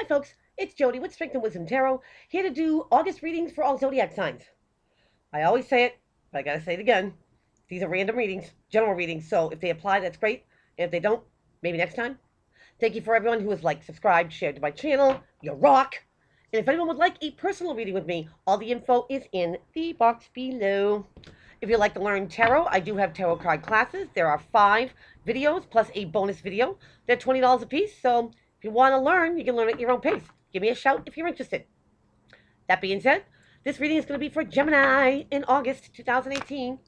folks, it's Jody with Strength and Wisdom Tarot, here to do August readings for all zodiac signs. I always say it, but I gotta say it again. These are random readings, general readings, so if they apply, that's great. And if they don't, maybe next time. Thank you for everyone who has liked, subscribed, shared to my channel. You rock! And if anyone would like a personal reading with me, all the info is in the box below. If you'd like to learn tarot, I do have tarot card classes. There are 5 videos plus a bonus video. They're $20 a piece, so if you want to learn, you can learn at your own pace. Give me a shout if you're interested. That being said, this reading is going to be for Gemini in August 2018.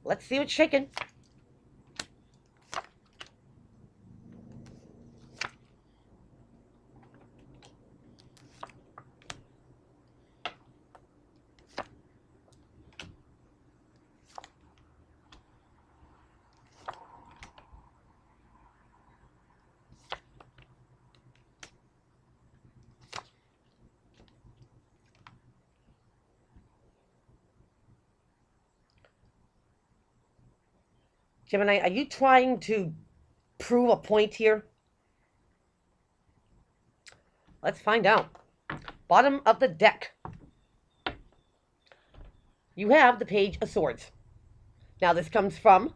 Let's see what's shaking. Gemini, are you trying to prove a point here? Let's find out. Bottom of the deck. You have the Page of Swords. Now, this comes from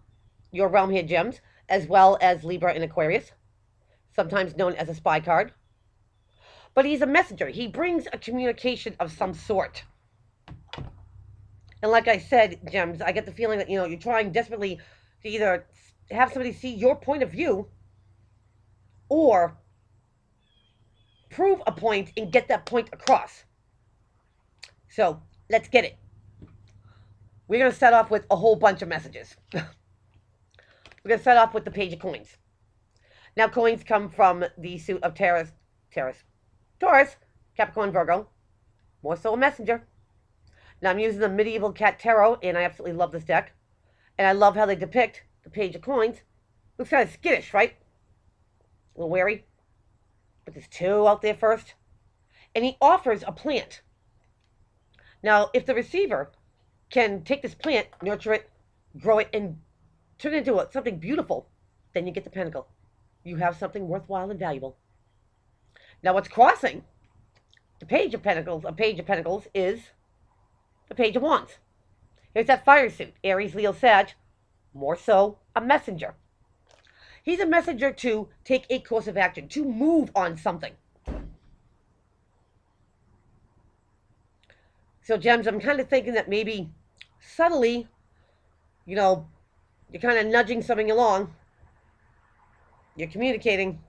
your realm here, Gems, as well as Libra and Aquarius, sometimes known as a spy card. But he's a messenger. He brings a communication of some sort. And like I said, Gems, I get the feeling that, you're trying desperately to either have somebody see your point of view or prove a point and get that point across. So, let's get it. We're going to start off with a whole bunch of messages. We're going to start off with the Page of Coins. Now, coins come from the suit of Taurus, Capricorn, Virgo. More so a messenger. Now, I'm using the Medieval Cat Tarot, and I absolutely love this deck. And I love how they depict the Page of Coins. Looks kind of skittish, right? A little wary. But there's 2 out there first. And he offers a plant. Now, if the receiver can take this plant, nurture it, grow it, and turn it into something beautiful, then you get the pentacle. You have something worthwhile and valuable. Now, what's crossing the Page of Pentacles, is the Page of Wands. Here's that fire suit, Aries, Leo, Sag, more so a messenger. He's a messenger to take a course of action, to move on something. So, Gems, I'm kind of thinking that maybe subtly, you're kind of nudging something along. You're communicating,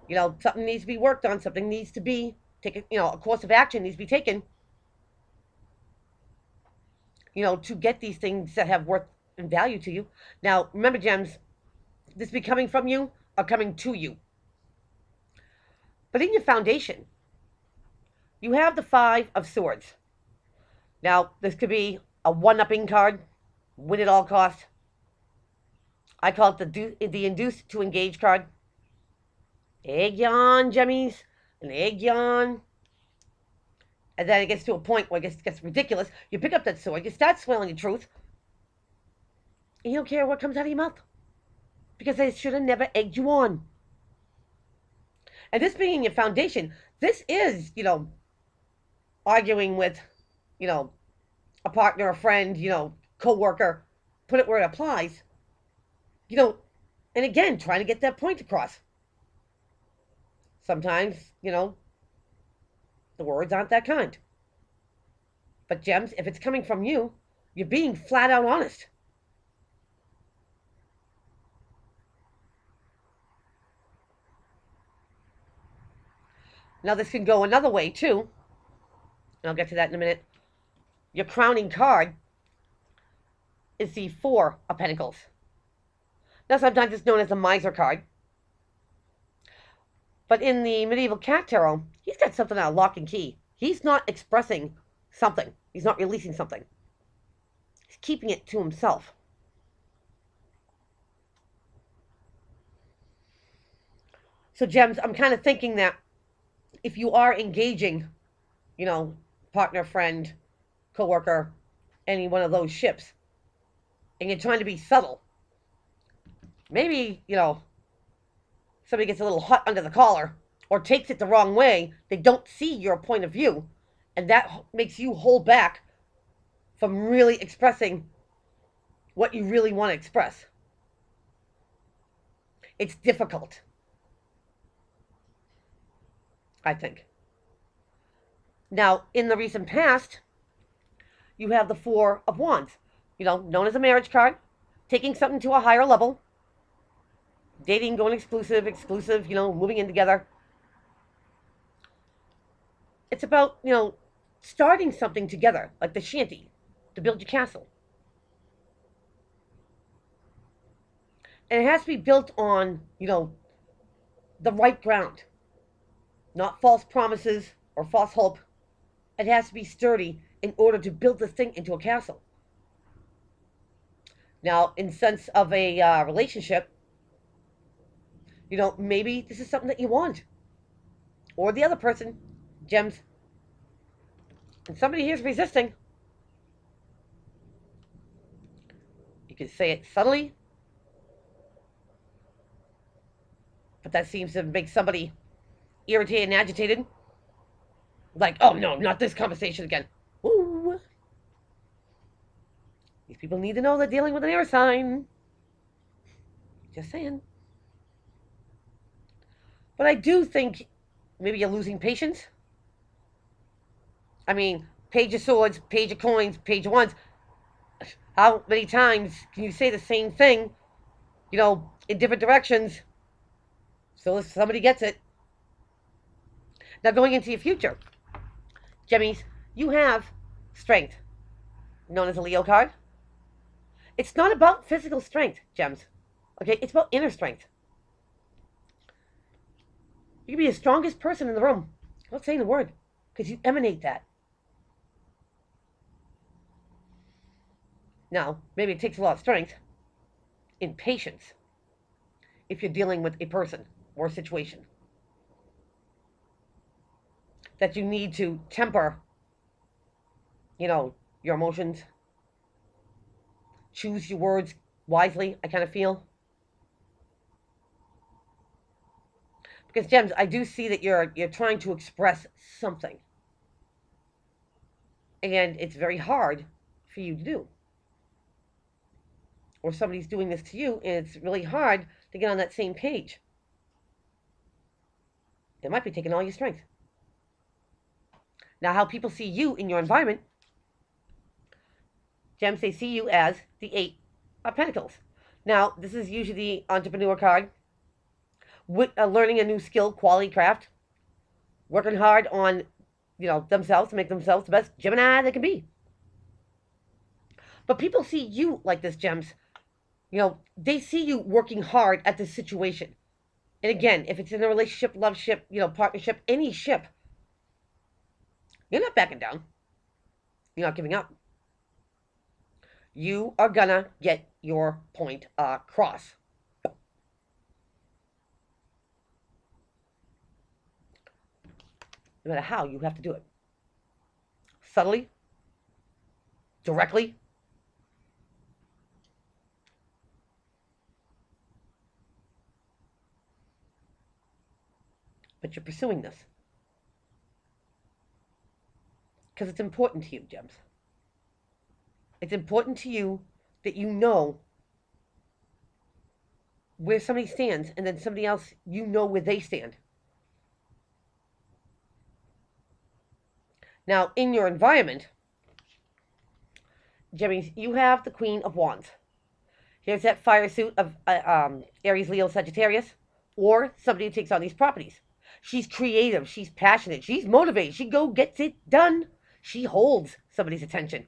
something needs to be worked on, something needs to be taken, a course of action needs to be taken. To get these things that have worth and value to you. Now, remember, Gems, this be coming from you or coming to you. But in your foundation, you have the 5 of Swords. Now, this could be a one-upping card, win at all costs. I call it the Induced to Engage card. Egg yawn, Gemmies, an egg yawn. And then it gets to a point where it gets ridiculous. You pick up that sword, you start swelling your truth, and you don't care what comes out of your mouth. Because they should have never egged you on. And this being your foundation, this is, arguing with, a partner, a friend, co-worker, put it where it applies. And again, trying to get that point across. Sometimes, the words aren't that kind. But, Gems, if it's coming from you, you're being flat out honest. Now, this can go another way, too. And I'll get to that in a minute. Your crowning card is the 4 of Pentacles. Now, sometimes it's known as the Miser card. But in the Medieval Cat Tarot, he's got something out of lock and key. He's not expressing something. He's not releasing something. He's keeping it to himself. So, Gems, I'm kind of thinking that if you are engaging, partner, friend, co-worker, any one of those ships, and you're trying to be subtle, maybe, somebody gets a little hot under the collar, or takes it the wrong way, they don't see your point of view, and that makes you hold back from really expressing what you really want to express. It's difficult, I think. Now, in the recent past, you have the Four of Wands, known as a marriage card, taking something to a higher level, dating, going exclusive, moving in together. It's about, starting something together, like the shanty, to build your castle. And it has to be built on, the right ground, not false promises or false hope. It has to be sturdy in order to build this thing into a castle. Now, in sense of a relationship, maybe this is something that you want, or the other person, gems, and somebody here's resisting. You can say it subtly, but that seems to make somebody irritated and agitated. Like, oh no, not this conversation again. Ooh. These people need to know they're dealing with an air sign. Just saying. But I do think maybe you're losing patience. I mean, Page of Swords, Page of Coins, Page of Wands. How many times can you say the same thing, in different directions? So if somebody gets it. Now, going into your future, Gemmies, you have strength, known as a Leo card. It's not about physical strength, Gems. Okay, it's about inner strength. You can be the strongest person in the room. I'm not saying a word, because you emanate that. Now, maybe it takes a lot of strength in patience if you're dealing with a person or a situation that you need to temper, your emotions. Choose your words wisely, I kind of feel. Because, Gems, I do see that you're trying to express something. And it's very hard for you to do. Or somebody's doing this to you, and it's really hard to get on that same page. It might be taking all your strength. Now, how people see you in your environment, Gems, they see you as the Eight of Pentacles. Now, this is usually the entrepreneur card. Learning a new skill, quality craft. Working hard on, themselves to make themselves the best Gemini they can be. But people see you like this, Gems. They see you working hard at this situation. And again, if it's in a relationship, love ship, partnership, any ship, you're not backing down. You're not giving up. You are gonna get your point across. No matter how, you have to do it. Subtly, directly. But you're pursuing this. Because it's important to you, Gems. It's important to you that you know where somebody stands, and then somebody else, where they stand. Now, in your environment, Gemmies, you have the Queen of Wands. Here's that fire suit of Aries, Leo, Sagittarius, or somebody who takes on these properties. She's creative. She's passionate. She's motivated. She gets it done. She holds somebody's attention.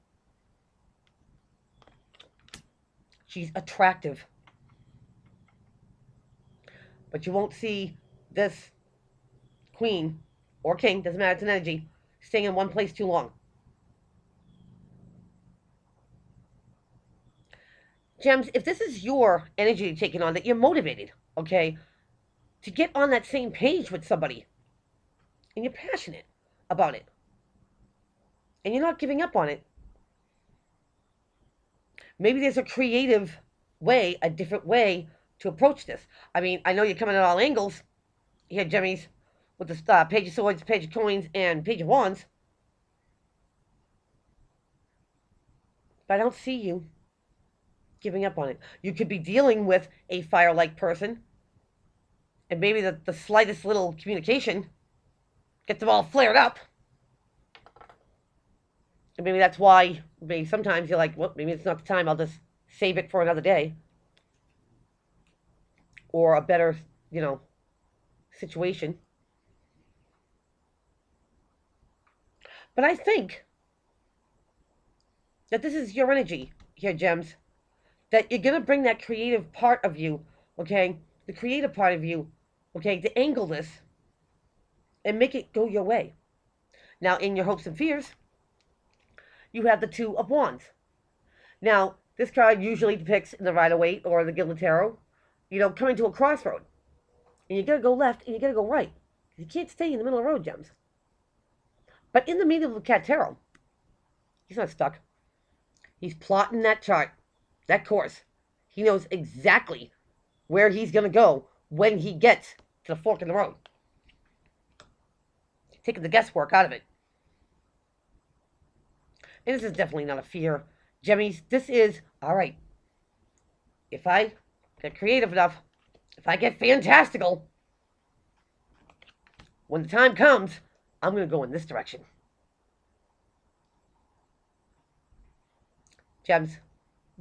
She's attractive. But you won't see this queen or king, doesn't matter, it's an energy, staying in one place too long. Gems, if this is your energy you're taking on, that you're motivated, okay, to get on that same page with somebody, and you're passionate about it, and you're not giving up on it, maybe there's a creative way, a different way to approach this. I mean, I know you're coming at all angles here, Gemmies, with the Page of Swords, Page of Coins, and Page of Wands. But I don't see you giving up on it. You could be dealing with a fire-like person, and maybe the slightest little communication gets them all flared up. And maybe that's why maybe sometimes you're like, well, maybe it's not the time. I'll just save it for another day. Or a better, situation. But I think that this is your energy here, Gems. That you're going to bring that creative part of you, okay? The creative part of you, okay, to angle this and make it go your way. Now, in your hopes and fears, you have the Two of Wands. Now, this card usually depicts in the Rider-Waite or the Gilded Tarot, coming to a crossroad. And you got to go left and you got to go right. You can't stay in the middle of the road, Gems. But in the Medieval Cat Tarot, he's not stuck. He's plotting that chart, that course. He knows exactly where he's going to go when he gets to the fork in the road. Taking the guesswork out of it. And this is definitely not a fear. Gemmies, this is, all right, if I get creative enough, if I get fantastical, when the time comes, I'm going to go in this direction. Gems,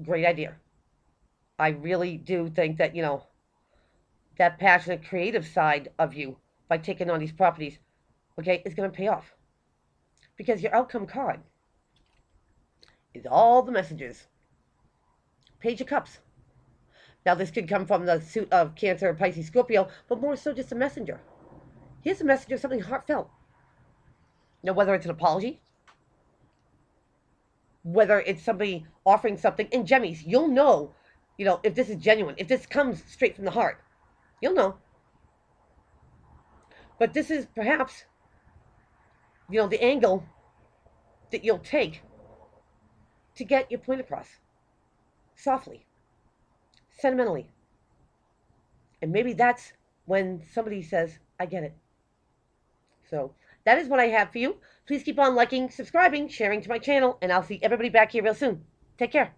great idea. I really do think that, that passionate creative side of you, by taking on these properties, okay, is going to pay off. Because your outcome card is all the messages. Page of Cups. Now, this could come from the suit of Cancer, Pisces, Scorpio, but more so just a messenger. Here's a message of something heartfelt. Now, whether it's an apology, whether it's somebody offering something, and Gemmies, you'll know, if this is genuine, if this comes straight from the heart, you'll know. But this is perhaps, the angle that you'll take to get your point across. Softly. Sentimentally. And maybe that's when somebody says, I get it. So, that is what I have for you. Please keep on liking, subscribing, sharing to my channel, and I'll see everybody back here real soon. Take care.